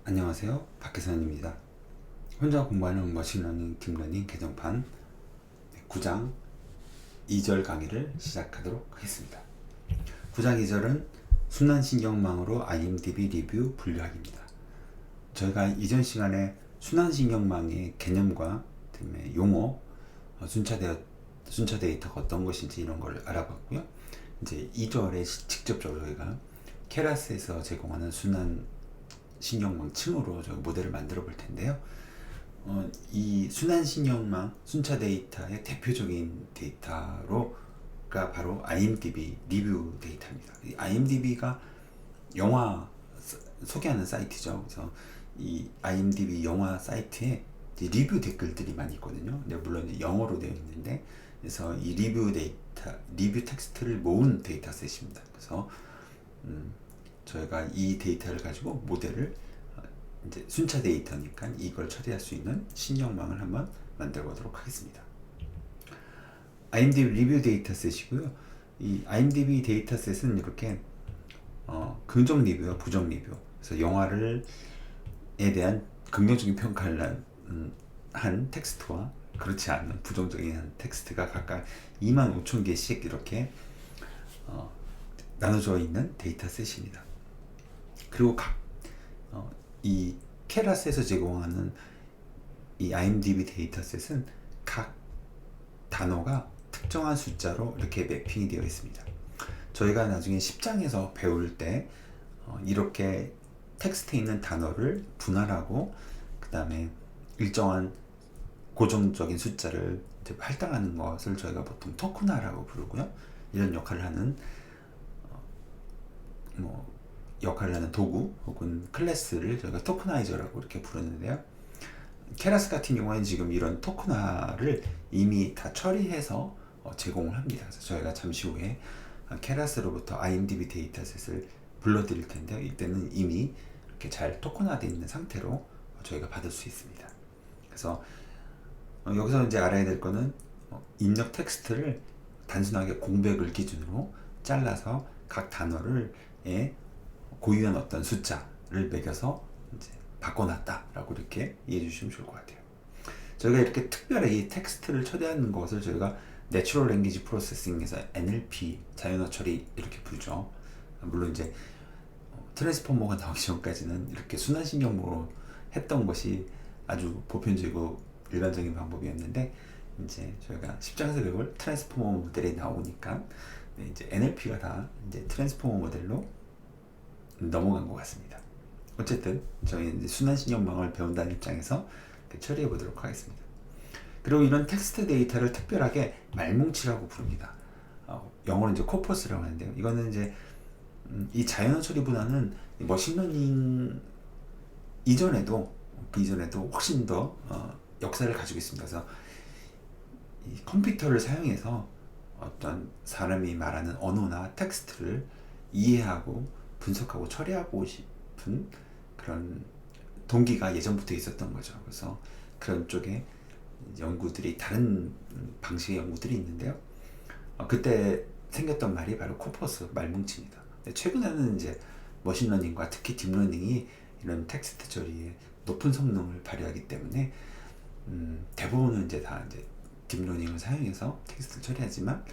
안녕하세요, 박혜선입니다. 혼자 공부하는 머신러닝, 딥러닝 개정판 9장 2절 강의를 시작하도록 하겠습니다. 9장 2절은 순환신경망으로 IMDb 리뷰 분류하기입니다. 저희가 이전 시간에 순환신경망의 개념과 용어, 순차 데이터가 어떤 것인지 이런 걸 알아봤고요. 이제 2절에 직접적으로 저희가 케라스에서 제공하는 순환신경망층으로 모델을 만들어 볼 텐데요. 이 순환신경망 순차 데이터의 대표적인 데이터로가 바로 IMDb 리뷰 데이터입니다. 이 IMDb가 영화 소개하는 사이트죠. 그래서 이 IMDb 영화 사이트에 리뷰 댓글들이 많이 있거든요. 근데 물론 영어로 되어 있는데, 그래서 이 리뷰 텍스트를 모은 데이터셋입니다. 그래서 저희가 이 데이터를 가지고 모델을 이제 순차 데이터니까 이걸 처리할 수 있는 신경망을 한번 만들어 보도록 하겠습니다. IMDb 리뷰 데이터셋이고요. 이 IMDb 데이터셋은 이렇게 긍정 리뷰와 부정 리뷰, 그래서 영화에 대한 긍정적인 평가를 한 텍스트와 그렇지 않은 부정적인 한 텍스트가 각각 25,000개씩 이렇게 나눠져 있는 데이터셋입니다. 그리고 이 케라스에서 제공하는 이 IMDb 데이터셋은 각 단어가 특정한 숫자로 이렇게 매핑이 되어 있습니다. 저희가 나중에 10장에서 배울 때 이렇게 텍스트에 있는 단어를 분할하고 그 다음에 일정한 고정적인 숫자를 이제 할당하는 것을 저희가 보통 토큰화라고 부르고요. 이런 역할을 하는 도구 혹은 클래스를 저희가 토커나이저라고 이렇게 부르는데요. 케라스 같은 경우에는 지금 이런 토큰화를 이미 다 처리해서 제공을 합니다. 그래서 저희가 잠시 후에 케라스로부터 IMDb 데이터셋을 불러드릴 텐데요. 이때는 이미 이렇게 잘 토큰화되어 있는 상태로 저희가 받을 수 있습니다. 그래서 여기서 이제 알아야 될 거는 입력 텍스트를 단순하게 공백을 기준으로 잘라서 각 단어를 고유한 어떤 숫자를 매겨서 이제 바꿔놨다라고 이렇게 이해해 주시면 좋을 것 같아요. 저희가 이렇게 특별히 이 텍스트를 처리하는 것을 저희가 내추럴 랭귀지 프로세싱에서 NLP 자연어 처리 이렇게 부르죠. 물론 이제 트랜스포머가 나오기 전까지는 이렇게 순환신경으로 했던 것이 아주 보편적이고 일반적인 방법이었는데, 이제 저희가 10장에서 배울 트랜스포머 모델이 나오니까 이제 NLP가 다 이제 트랜스포머 모델로 넘어간 것 같습니다. 어쨌든 저희 이제 순환신경망을 배운다는 입장에서 처리해 보도록 하겠습니다. 그리고 이런 텍스트 데이터를 특별하게 말뭉치라고 부릅니다. 영어로 이제 코퍼스라고 하는데요. 이거는 이제 이 자연어 처리보다는 머신러닝 그 이전에도 훨씬 더 역사를 가지고 있습니다. 그래서 이 컴퓨터를 사용해서 어떤 사람이 말하는 언어나 텍스트를 이해하고 분석하고 처리하고 싶은 그런 동기가 예전부터 있었던 거죠. 그래서 그런 쪽에 연구들이 다른 방식의 연구들이 있는데요. 그때 생겼던 말이 바로 코퍼스 말뭉치입니다. 최근에는 이제 머신러닝과 특히 딥러닝이 이런 텍스트 처리에 높은 성능을 발휘하기 때문에 대부분은 이제 다 이제 딥러닝을 사용해서 텍스트를 처리하지만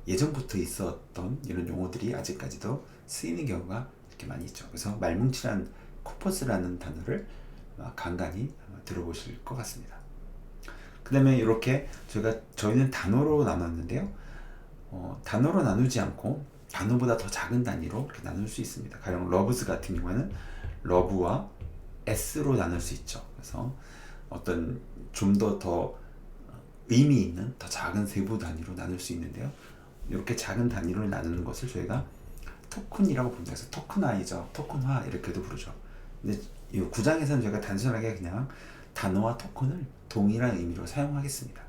예전부터 있었던 이런 용어들이 아직까지도 쓰이는 경우가 이렇게 많이 있죠. 그래서 말뭉치란 코퍼스라는 단어를 간간히 들어보실 것 같습니다. 그 다음에 이렇게 저희는 단어로 나눴는데요. 단어로 나누지 않고 단어보다 더 작은 단위로 이렇게 나눌 수 있습니다. 가령 러브스 같은 경우에는 러브와 S로 나눌 수 있죠. 그래서 어떤 좀 더 의미 있는 더 작은 세부 단위로 나눌 수 있는데요. 이렇게 작은 단위로 나누는 것을 저희가 토큰이라고 부릅니다. 그래서 토큰화이저, 토큰화 이렇게도 부르죠. 근데 이 9장에서는 저희가 단순하게 그냥 단어와 토큰을 동일한 의미로 사용하겠습니다.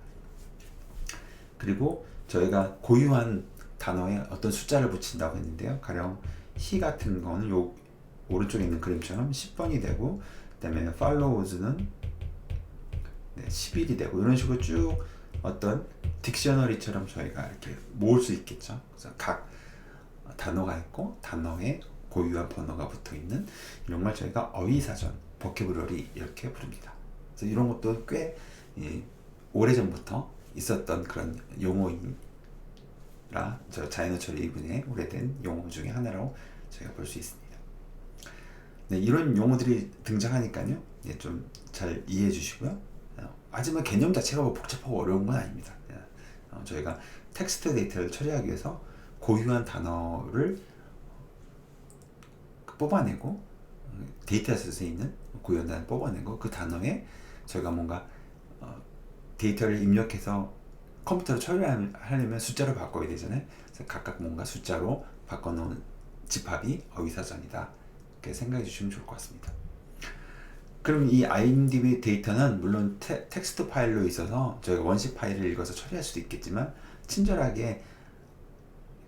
그리고 저희가 고유한 단어에 어떤 숫자를 붙인다고 했는데요. 가령 he 같은 거는 요 오른쪽에 있는 그림처럼 10번이 되고, 그 다음에 follows는 11이 되고, 이런 식으로 쭉 어떤 딕셔너리처럼 저희가 이렇게 모을 수 있겠죠. 그래서 각 단어가 있고 단어의 고유한 번호가 붙어있는 이런 걸 저희가 어휘사전, 보캐브러리 이렇게 부릅니다. 그래서 이런 것도 꽤 오래전부터 있었던 그런 용어이라 저 자이노철 이분의 오래된 용어 중에 하나라고 저희가 볼 수 있습니다. 네, 이런 용어들이 등장하니까요, 네, 좀 잘 이해해 주시고요. 하지만 개념 자체가 뭐 복잡하고 어려운 건 아닙니다. 저희가 텍스트 데이터를 처리하기 위해서 고유한 단어를 뽑아내고, 데이터셋에 있는 고유한 단어를 뽑아내고 그 단어에 저희가 뭔가 데이터를 입력해서 컴퓨터로 처리하려면 숫자로 바꿔야 되잖아요. 그래서 각각 뭔가 숫자로 바꿔놓은 집합이 어휘사전이다, 이렇게 생각해 주시면 좋을 것 같습니다. 그럼 이 IMDb 데이터는 물론 텍스트 파일로 있어서 저희가 원시 파일을 읽어서 처리할 수도 있겠지만, 친절하게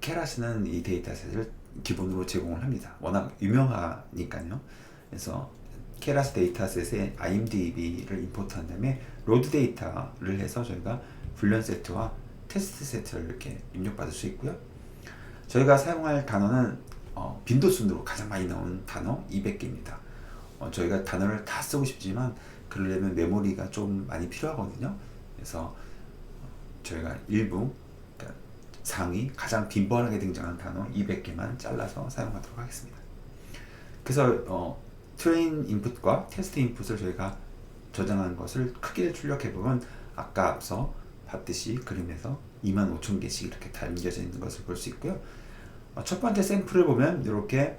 케라스는 이 데이터셋을 기본으로 제공을 합니다. 워낙 유명하니까요. 그래서 케라스 데이터셋에 IMDb를 임포트한 다음에 로드 데이터를 해서 저희가 불련 세트와 테스트 세트를 이렇게 입력받을 수 있고요. 저희가 사용할 단어는 빈도 순으로 가장 많이 나오는 단어 200개입니다. 저희가 단어를 다 쓰고 싶지만 그러려면 메모리가 좀 많이 필요하거든요. 그래서 저희가 일부, 그러니까 상위 가장 빈번하게 등장하는 단어 200개만 잘라서 사용하도록 하겠습니다. 그래서 트레인 인풋과 테스트 인풋을 저희가 저장한 것을 크기를 출력해보면 아까 앞서 봤듯이 그림에서 25,000개씩 이렇게 담겨져 있는 것을 볼 수 있고요. 첫 번째 샘플을 보면 이렇게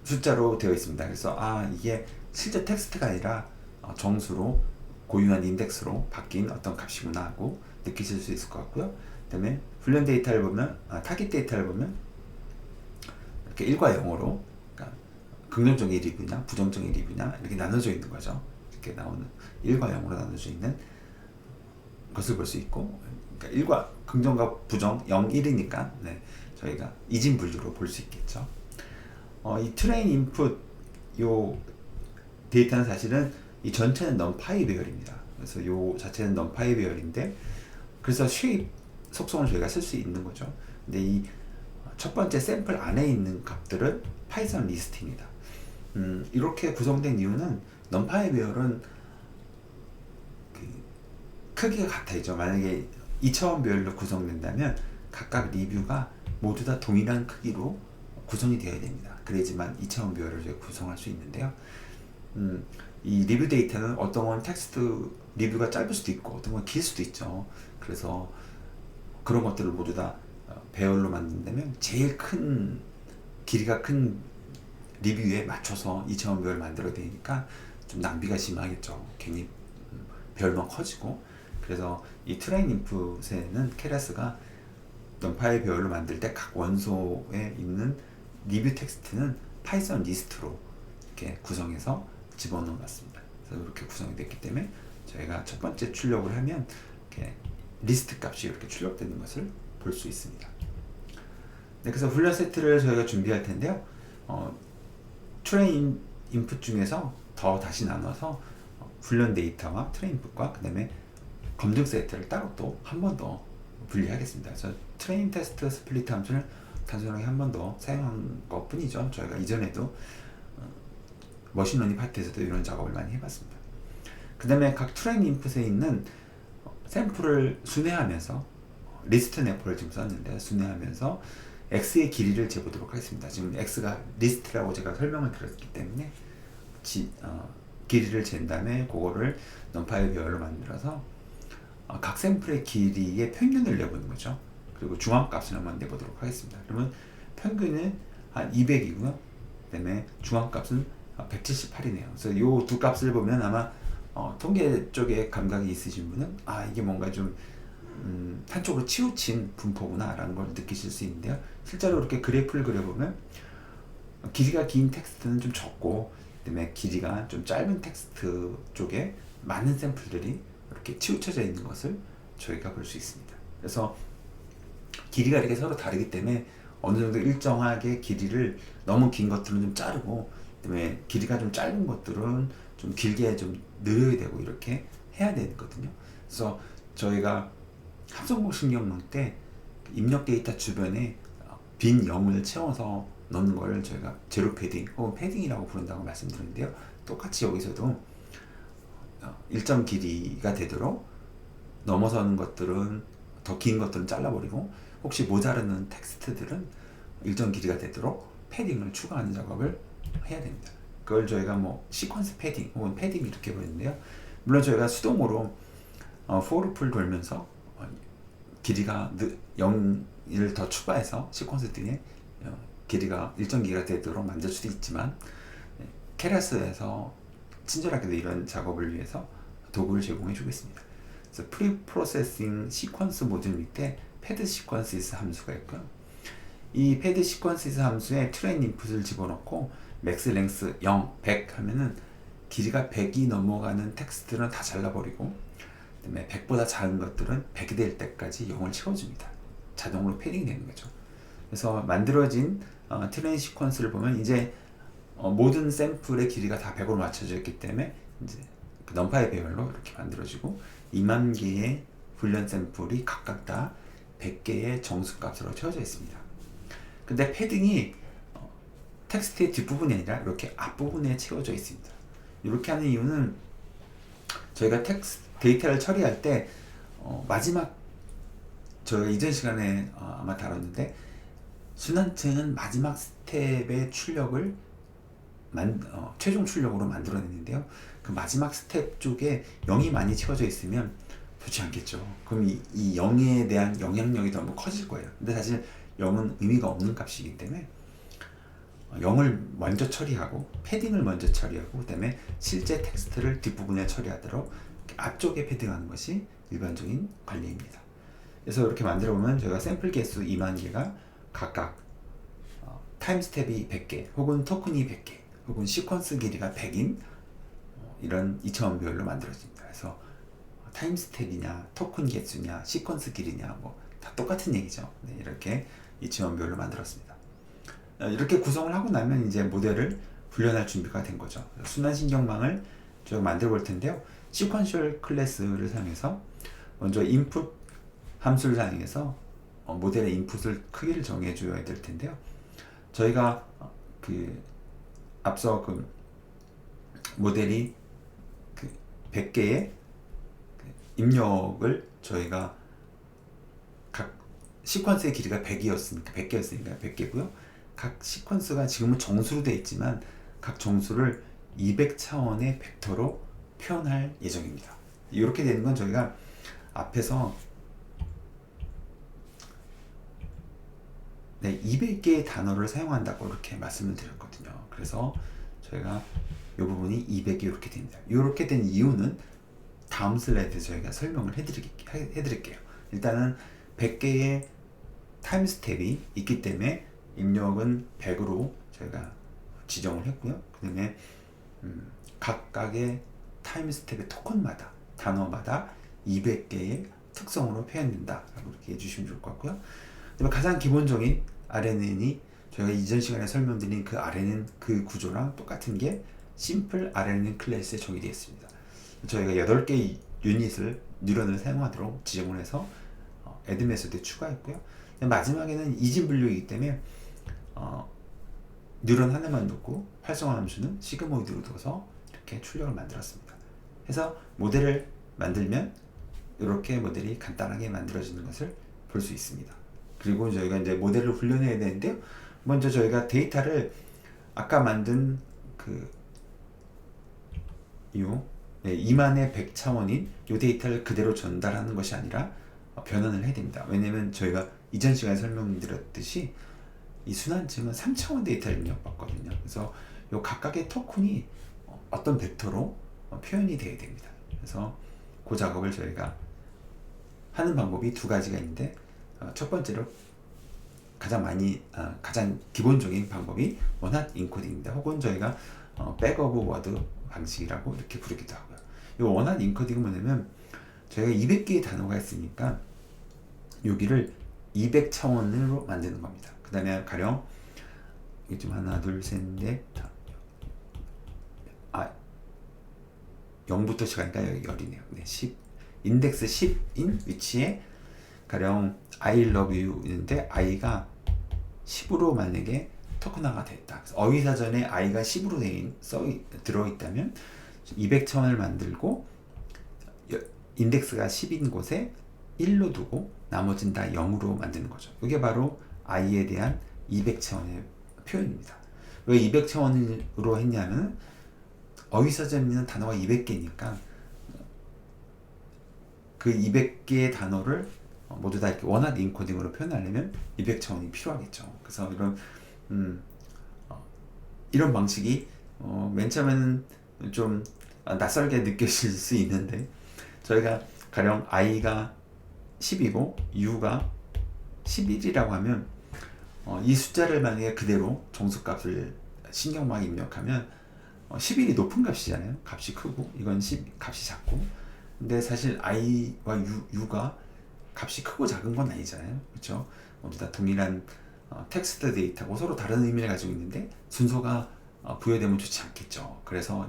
숫자로 되어 있습니다. 그래서 이게 실제 텍스트가 아니라 정수로 고유한 인덱스로 바뀐 어떤 값이구나 하고 느끼실 수 있을 것 같고요. 그 다음에 훈련 데이터를 보면, 타깃 데이터를 보면 이렇게 1과 0으로, 그러니까 긍정적인 리뷰나 부정적인 리뷰나 이렇게 나눠져 있는 거죠. 이렇게 나오는 1과 0으로 나눠져 있는 것을 볼 수 있고, 그러니까 1과 긍정과 부정 0, 1이니까 네, 저희가 이진분류로 볼 수 있겠죠. 이 트레인 인풋 요 데이터는 사실은 이 전체는 넘파이 배열입니다. 그래서 요 자체는 넘파이 배열인데, 그래서 쉐입 속성을 저희가 쓸 수 있는 거죠. 근데 이 첫 번째 샘플 안에 있는 값들은 파이썬 리스트입니다. 이렇게 구성된 이유는 넘파이 배열은 크기가 같아야죠. 만약에 2차원 배열로 구성된다면 각각 리뷰가 모두 다 동일한 크기로 구성이 되어야 됩니다. 그래야지만 2차원 배열을 구성할 수 있는데요. 이 리뷰 데이터는 어떤 건 텍스트 리뷰가 짧을 수도 있고 어떤 건 길 수도 있죠. 그래서 그런 것들을 모두 다 배열로 만든다면 제일 큰 길이가 큰 리뷰에 맞춰서 2차원 배열을 만들어야 되니까 좀 낭비가 심하겠죠. 괜히 배열만 커지고. 그래서 이 트레인 인풋에는 케라스가 넘파이 배열로 만들 때 각 원소에 있는 리뷰 텍스트는 파이썬 리스트로 이렇게 구성해서 집어넣어놨습니다. 그래서 이렇게 구성이 됐기 때문에 저희가 첫 번째 출력을 하면 이렇게 리스트 값이 이렇게 출력되는 것을 볼 수 있습니다. 네, 그래서 훈련 세트를 저희가 준비할 텐데요. 트레인 인풋 중에서 더 다시 나눠서 훈련 데이터와 트레인 인풋과 그 다음에 검증 세트를 따로 또 한 번 더 분리하겠습니다. 그래서 트레인 테스트 스플리트 함수를 단순하게 한 번 더 사용한 것 뿐이죠. 저희가 이전에도 머신러닝 파트에서도 이런 작업을 많이 해봤습니다. 그 다음에 각 트레인 인풋에 있는 샘플을 순회하면서 리스트 네포를 지금 썼는데 순회하면서 x의 길이를 재보도록 하겠습니다. 지금 x가 리스트라고 제가 설명을 드렸기 때문에 길이를 잰 다음에 그거를 넘파이 배열로 만들어서 각 샘플의 길이의 평균을 내보는 거죠. 그리고 중앙값을 한번 내보도록 하겠습니다. 그러면 평균은 한 200이고요. 그 다음에 중앙값은 178이네요. 그래서 이 두 값을 보면 아마 통계 쪽에 감각이 있으신 분은 이게 뭔가 좀 한쪽으로 치우친 분포구나 라는 걸 느끼실 수 있는데요. 실제로 이렇게 그래프를 그려보면 길이가 긴 텍스트는 좀 적고 그 다음에 길이가 좀 짧은 텍스트 쪽에 많은 샘플들이 이렇게 치우쳐져 있는 것을 저희가 볼 수 있습니다. 그래서 길이가 이렇게 서로 다르기 때문에 어느 정도 일정하게 길이를 너무 긴 것들은 좀 자르고 그다음에 길이가 좀 짧은 것들은 좀 길게 좀 늘려야 되고 이렇게 해야 되거든요. 그래서 저희가 합성공 신경론 때 입력 데이터 주변에 빈 0을 채워서 넣는 걸 저희가 제로 패딩 혹은 패딩이라고 부른다고 말씀드렸는데요. 똑같이 여기서도 일정 길이가 되도록 넘어서는 것들은 더 긴 것들은 잘라버리고 혹시 모자르는 텍스트들은 일정 길이가 되도록 패딩을 추가하는 작업을 해야 됩니다. 그걸 저희가 뭐 시퀀스 패딩 혹은 패딩 이렇게 부르는데요. 물론 저희가 수동으로 for 돌면서 길이가 0을 더 추가해서 시퀀스 등에 길이가 일정 길이가 되도록 만들 수도 있지만 케라스에서 친절하게도 이런 작업을 위해서 도구를 제공해 주고 있습니다. 그래서 프리프로세싱 시퀀스 모듈 밑에 패드 시퀀시스 함수가 있고요. 이 패드 시퀀시스 함수에 트레인 인풋을 집어넣고 맥스 랭스 0, 100 하면은 길이가 100이 넘어가는 텍스트는 다 잘라버리고 그다음에 100보다 작은 것들은 100이 될 때까지 0을 채워줍니다. 자동으로 패딩이 되는 거죠. 그래서 만들어진 트레인 시퀀스를 보면 이제 모든 샘플의 길이가 다 100으로 맞춰져 있기 때문에 이제 그 넘파의 배열로 이렇게 만들어지고 2만 개의 훈련 샘플이 각각 다 100개의 정수값으로 채워져 있습니다. 근데 패딩이 텍스트의 뒷부분이 아니라 이렇게 앞부분에 채워져 있습니다. 이렇게 하는 이유는 저희가 데이터를 처리할 때 마지막 저희가 이전 시간에 아마 다뤘는데 순환층은 마지막 스텝의 출력을 최종 출력으로 만들어냈는데요. 그 마지막 스텝 쪽에 0이 많이 채워져 있으면 좋지 않겠죠. 그럼 이 0에 대한 영향력이 너무 커질 거예요. 근데 사실 0은 의미가 없는 값이기 때문에 0을 먼저 처리하고 패딩을 먼저 처리하고 그다음에 실제 텍스트를 뒷부분에 처리하도록 앞쪽에 패딩하는 것이 일반적인 관리입니다. 그래서 이렇게 만들어 보면 저희가 샘플 개수 2만 개가 각각 타임 스텝이 100개 혹은 토큰이 100개 혹은 시퀀스 길이가 100인 이런 2차원 배열로 만들어집니다. 그래서 타임 스텝이냐 토큰 개수냐 시퀀스 길이냐 뭐 다 똑같은 얘기죠. 네, 이렇게 2차원 배열로 만들었습니다. 이렇게 구성을 하고 나면 이제 모델을 훈련할 준비가 된 거죠. 순환신경망을 제가 만들어 볼 텐데요. 시퀀셜 클래스를 사용해서 먼저 인풋 함수를 사용해서 모델의 인풋을 크기를 정해 줘야 될 텐데요. 저희가 앞서 모델이 100개의 입력을 저희가 각 시퀀스의 길이가 100이었으니까 100개고요. 각 시퀀스가 지금은 정수로 되어 있지만 각 정수를 200차원의 벡터로 표현할 예정입니다. 이렇게 되는 건 저희가 앞에서 200개의 단어를 사용한다고 이렇게 말씀을 드렸거든요. 그래서 저희가 이 부분이 200이 이렇게 됩니다. 이렇게 된 이유는 다음 슬라이드에 저희가 설명을 해드릴게요. 일단은 100개의 타임 스텝이 있기 때문에 입력은 100으로 저희가 지정을 했고요. 그 다음에 각각의 타임 스텝의 토큰마다 단어마다 200개의 특성으로 표현된다 라고 이렇게 해주시면 좋을 것 같고요. 그다음에 가장 기본적인 RNN이 저희가 이전 시간에 설명드린 그 RNN 그 구조랑 똑같은 게 심플 RNN 클래스에 정의되어 있습니다. 저희가 8개의 뉴런을 사용하도록 지정을 해서 애드 메소드에 추가했고요. 마지막에는 이진 분류이기 때문에 뉴런 하나만 놓고 활성화 함수는 시그모이드로 둬서 이렇게 출력을 만들었습니다. 해서 모델을 만들면 이렇게 모델이 간단하게 만들어지는 것을 볼 수 있습니다. 그리고 저희가 이제 모델을 훈련해야 되는데요. 먼저 저희가 데이터를 아까 만든 2만의 100차원인 이 데이터를 그대로 전달하는 것이 아니라 변환을 해야 됩니다. 왜냐면 저희가 이전 시간에 설명드렸듯이 이 순환층은 3차원 데이터를 입력받거든요. 그래서 이 각각의 토큰이 어떤 벡터로 표현이 되어야 됩니다. 그래서 그 작업을 저희가 하는 방법이 두 가지가 있는데 첫 번째로 가장 기본적인 방법이 원핫 인코딩입니다. 혹은 저희가 백 오브 워드 방식이라고 이렇게 부르기도 하고요. 이 원핫 인코딩은 뭐냐면 저희가 200개의 단어가 있으니까 여기를 200차원으로 만드는 겁니다. 그 다음에 가령 이게 좀 하나 둘셋넷 0부터 시작하니까 여기 열이네요. 네, 10 인덱스 10인 위치에 가령 I love you 있는데 i가 10으로 만약에 토큰화가 됐다. 그래서 어휘사전에 i가 10으로 들어있다면 200차원을 만들고 인덱스가 10인 곳에 1로 두고 나머지는 다 0으로 만드는 거죠. 이게 바로 i에 대한 200차원의 표현입니다. 왜 200차원으로 했냐면 어휘사전에 있는 단어가 200개니까 그 200개의 단어를 모두 다 이렇게 원하드 인코딩으로 표현하려면 200차원이 필요하겠죠. 그래서 이런 방식이 맨 처음에는 좀 낯설게 느껴질 수 있는데, 저희가 가령 i가 10이고 u가 11이라고 하면 이 숫자를 만약에 그대로 정수값을 신경망에 입력하면 11이 높은 값이잖아요. 값이 크고 이건 10 값이 작고. 근데 사실 i와 u가 값이 크고 작은 건 아니잖아요. 그렇죠? 모두 다 동일한 텍스트 데이터고 서로 다른 의미를 가지고 있는데 순서가 부여되면 좋지 않겠죠. 그래서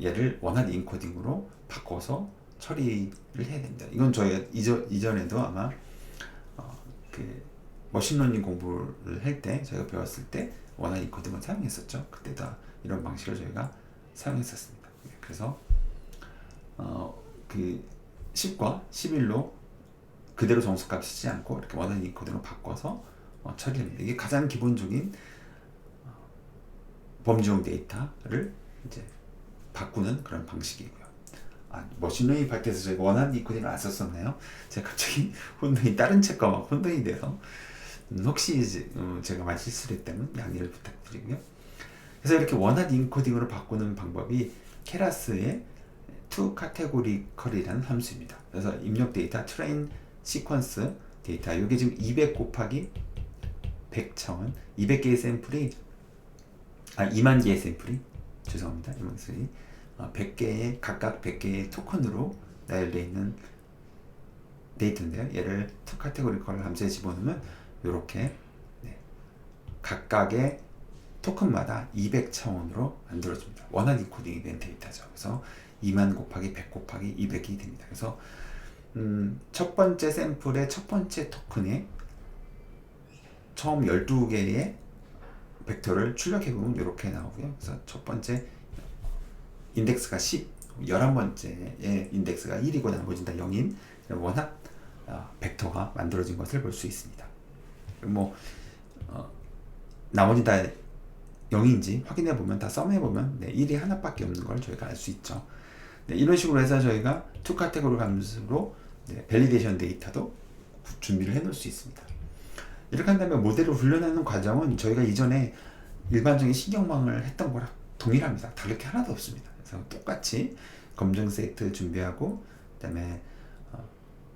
얘를 원하드 인코딩으로 바꿔서 처리를 해야 됩니다. 이건 저희가 이전에도 아마 그 머신러닝 공부를 할 때 저희가 배웠을 때 원하드 인코딩을 사용했었죠. 그때 다 이런 방식을 저희가 사용했었습니다. 그래서 그 10과 11로 그대로 정수값 쓰지 않고 이렇게 원하드 인코딩으로 바꿔서 처리합니다. 이게 가장 기본적인 범주형 데이터를 이제 바꾸는 그런 방식이고요. 머신러닝 파트에서 저희가 원하드 인코딩을 안 썼었나요? 제가 갑자기 혼돈이 다른 책과 막 혼돈이 돼서 혹시 제가 말 실수를 했다면 양해를 부탁드리고요. 그래서 이렇게 원하드 인코딩으로 바꾸는 방법이 케라스의 to categorical이라는 함수입니다. 그래서 입력 데이터 train sequence 데이터, 이게 지금 200 곱하기 100 차원, 200개의 샘플이 2만 개의 샘플이 죄송합니다. 2만 샘플이 100개의 각각 100개의 토큰으로 나열되어 있는 데이터인데요. 얘를 to categorical 함수에 집어넣으면 이렇게 각각의 토큰마다 200차원으로 만들어집니다. 원하드 인코딩이 된 데이터죠. 그래서 2만 곱하기 100 곱하기 200이 됩니다. 그래서 첫 번째 샘플의 첫 번째 토큰에 처음 12개의 벡터를 출력해보면 이렇게 나오고요. 그래서 첫 번째 인덱스가 10, 11번째의 인덱스가 1이고 나머지는 다 0인 원하드 벡터가 만들어진 것을 볼 수 있습니다. 나머지 다 0인지 확인해 보면, 다 썸해 보면 1이 하나밖에 없는 걸 저희가 알 수 있죠. 이런 식으로 해서 저희가 to category 함수로 밸리데이션 데이터도 준비를 해 놓을 수 있습니다. 이렇게 한다면 모델을 훈련하는 과정은 저희가 이전에 일반적인 신경망을 했던 거랑 동일합니다. 다를 게 하나도 없습니다. 그래서 똑같이 검증 세트 준비하고, 그다음에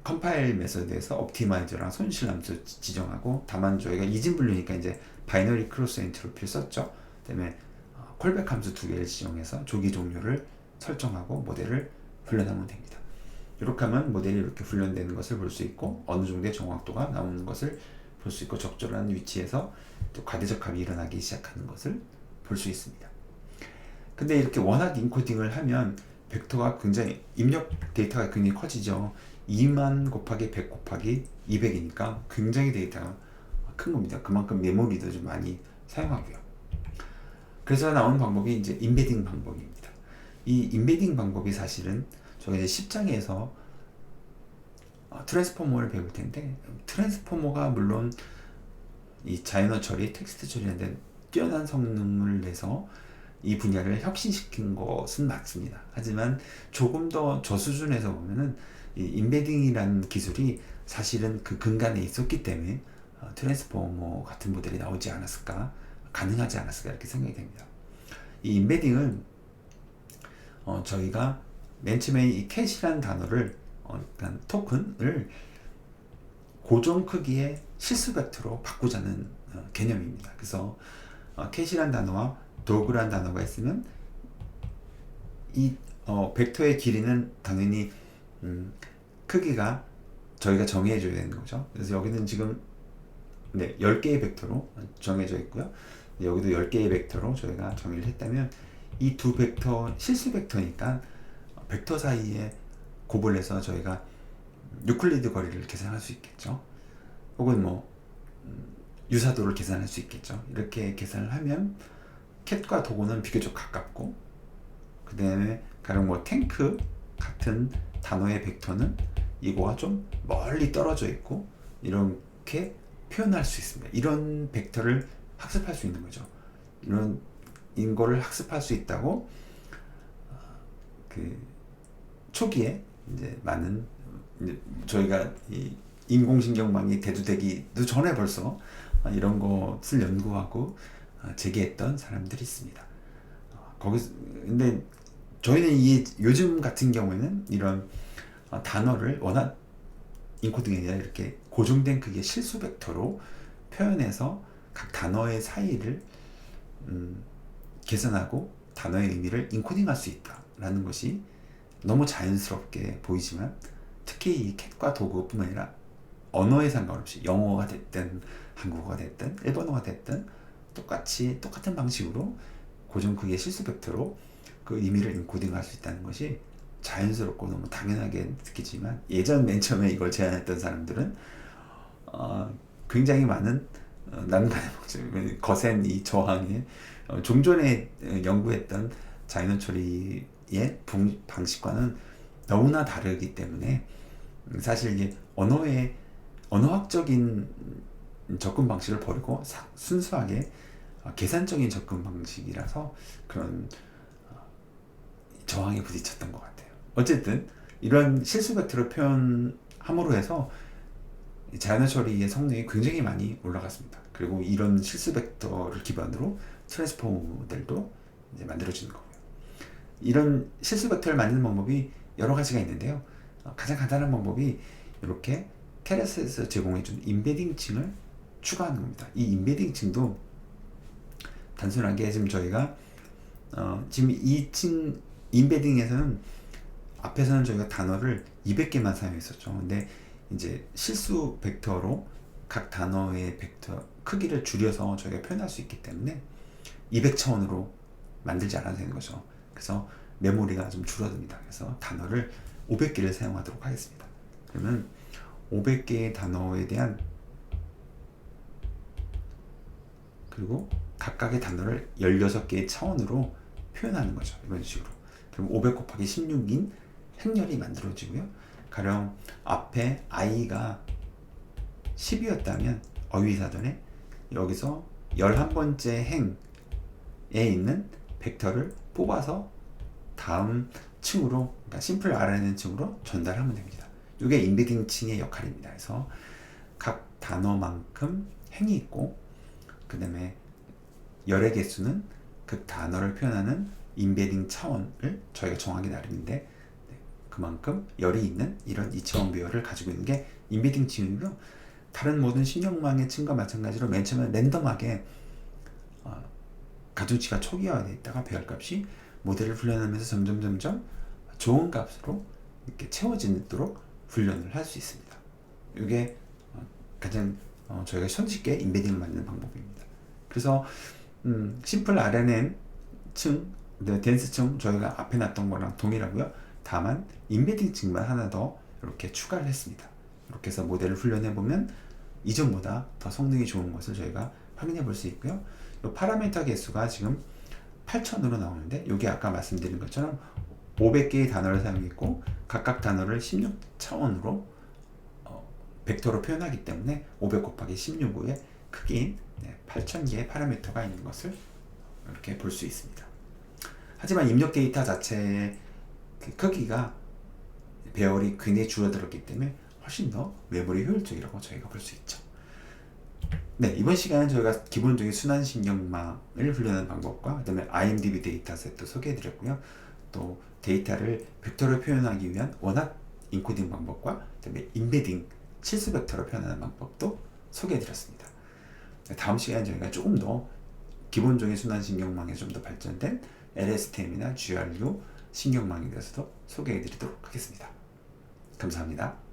컴파일 메소드에서 옵티마이저랑 손실 함수 지정하고, 다만 저희가 이진 분류니까 이제 바이너리 크로스 엔트로피를 썼죠. 그다음에 콜백 함수 2개를 지정해서 조기 종료를 설정하고 모델을 훈련하면 됩니다. 이렇게 하면 모델이 이렇게 훈련되는 것을 볼 수 있고, 어느 정도의 정확도가 나오는 것을 볼 수 있고, 적절한 위치에서 또 과대적합이 일어나기 시작하는 것을 볼 수 있습니다. 근데 이렇게 원하드 인코딩을 하면 벡터가 굉장히, 입력 데이터가 굉장히 커지죠. 2만 곱하기 100 곱하기 200이니까 굉장히 데이터가 큰 겁니다. 그만큼 메모리도 좀 많이 사용하고요. 그래서 나온 방법이 이제 임베딩 방법입니다. 이 임베딩 방법이 사실은 저희가 이제 10장에서 트랜스포머를 배울 텐데, 트랜스포머가 물론 이 자연어 처리, 텍스트 처리하는 뛰어난 성능을 내서 이 분야를 혁신시킨 것은 맞습니다. 하지만 조금 더 저수준에서 보면은 이 임베딩이라는 기술이 사실은 그 근간에 있었기 때문에 트랜스포머 같은 모델이 나오지 않았을까, 가능하지 않았을까, 이렇게 생각이 됩니다. 이 임베딩은 저희가 맨 처음에 이 캣이라는 단어를 그러니까 토큰을 고정 크기의 실수 벡터로 바꾸자는 개념입니다. 그래서 캣이라는 단어와 도그라는 단어가 있으면 이 벡터의 길이는 당연히 크기가 저희가 정해줘야 되는 거죠. 그래서 여기는 지금 10개의 벡터로 정해져 있고요. 여기도 10개의 벡터로 저희가 정의를 했다면, 이 두 벡터 실수 벡터니까 벡터 사이에 곱을 저희가 유클리드 거리를 계산할 수 있겠죠. 혹은 유사도를 계산할 수 있겠죠. 이렇게 계산을 하면 캣과 도구는 비교적 가깝고, 그 다음에 가령 뭐 탱크 같은 단어의 벡터는 이거와 좀 멀리 떨어져 있고, 이렇게 표현할 수 있습니다. 이런 벡터를 학습할 수 있는 거죠. 이런 인거를 학습할 수 있다고 그 초기에 이제 많은 저희가 이 인공신경망이 대두되기도 전에 벌써 이런 것을 연구하고 제기했던 사람들이 있습니다. 거기서 근데 저희는 이 요즘 같은 경우에는 이런 단어를 워낙 인코딩이 아니라 이렇게 고정된 크기의 실수 벡터로 표현해서 각 단어의 사이를 계산하고 단어의 의미를 인코딩할 수 있다라는 것이 너무 자연스럽게 보이지만, 특히 이 캣과 도구뿐만 아니라 언어에 상관없이 영어가 됐든 한국어가 됐든 일본어가 됐든 똑같은 방식으로 고정 크기의 실수 벡터로 그 의미를 인코딩할 수 있다는 것이 자연스럽고 너무 당연하게 느끼지만, 예전 맨 처음에 이걸 제안했던 사람들은 굉장히 많은 난관의 거센 이 저항에 좀 전에 연구했던 자연어 처리의 방식과는 너무나 다르기 때문에, 사실 이게 언어학적인 접근 방식을 버리고 순수하게 계산적인 접근 방식이라서 그런 저항에 부딪혔던 것 같아요. 어쨌든 이런 실수 벡터를 표현함으로 해서 자연어 처리의 성능이 굉장히 많이 올라갔습니다. 그리고 이런 실수 벡터를 기반으로 트랜스포머 모델도 이제 만들어지는 거고요. 이런 실수 벡터를 만드는 방법이 여러 가지가 있는데요. 가장 간단한 방법이 이렇게 케라스에서 제공해준 임베딩층을 추가하는 겁니다. 이 임베딩층도 단순하게 지금 저희가 지금 2층 임베딩에서는 앞에서는 저희가 단어를 200개만 사용했었죠. 근데 이제 실수 벡터로 각 단어의 벡터 크기를 줄여서 저희가 표현할 수 있기 때문에 200차원으로 만들지 않아도 되는 거죠. 그래서 메모리가 좀 줄어듭니다. 그래서 단어를 500개를 사용하도록 하겠습니다. 그러면 500개의 단어에 대한, 그리고 각각의 단어를 16개의 차원으로 표현하는 거죠. 이런 식으로. 그럼 500 곱하기 16인 행렬이 만들어지고요. 가령 앞에 i가 10이었다면 어휘사전에 여기서 11번째 행에 있는 벡터를 뽑아서 다음 층으로, 그러니까 심플 RNN 층으로 전달하면 됩니다. 이게 임베딩 층의 역할입니다. 그래서 각 단어만큼 행이 있고, 그 다음에 열의 개수는 그 단어를 표현하는 임베딩 차원을 저희가 정하기 나름인데, 그만큼 열이 있는 이런 2차원 배열을 가지고 있는 게 임베딩 층이고요. 다른 모든 신경망의 층과 마찬가지로 맨 처음에 랜덤하게 가중치가 초기화되어 있다가 배열값이 모델을 훈련하면서 점점 좋은 값으로 이렇게 채워지도록 훈련을 할 수 있습니다. 이게 가장 저희가 손쉽게 임베딩을 만드는 방법입니다. 그래서 심플 RNN 층, 덴스 층 저희가 앞에 놨던 거랑 동일하고요. 다만 임베딩 층만 하나 더 이렇게 추가를 했습니다. 이렇게 해서 모델을 훈련해 보면 이전보다 더 성능이 좋은 것을 저희가 확인해 볼 수 있고요. 이 파라미터 개수가 지금 8000으로 나오는데, 이게 아까 말씀드린 것처럼 500개의 단어를 사용했고 각각 단어를 16차원으로 벡터로 표현하기 때문에 500 곱하기 16의 크기인 8000개의 파라미터가 있는 것을 이렇게 볼 수 있습니다. 하지만 입력 데이터 자체의 그 크기가 배열이 굉장히 줄어들었기 때문에 훨씬 더 메모리 효율적이라고 저희가 볼 수 있죠. 네, 이번 시간은 저희가 기본적인 순환신경망을 훈련하는 방법과 그다음에 IMDb 데이터셋도 소개해드렸고요. 또 데이터를 벡터로 표현하기 위한 원합 인코딩 방법과 그다음에 임베딩 실수 벡터로 표현하는 방법도 소개해드렸습니다. 다음 시간에 저희가 조금 더 기본적인 순환신경망에 좀 더 발전된 LSTM이나 GRU 신경망에 대해서도 소개해드리도록 하겠습니다. 감사합니다.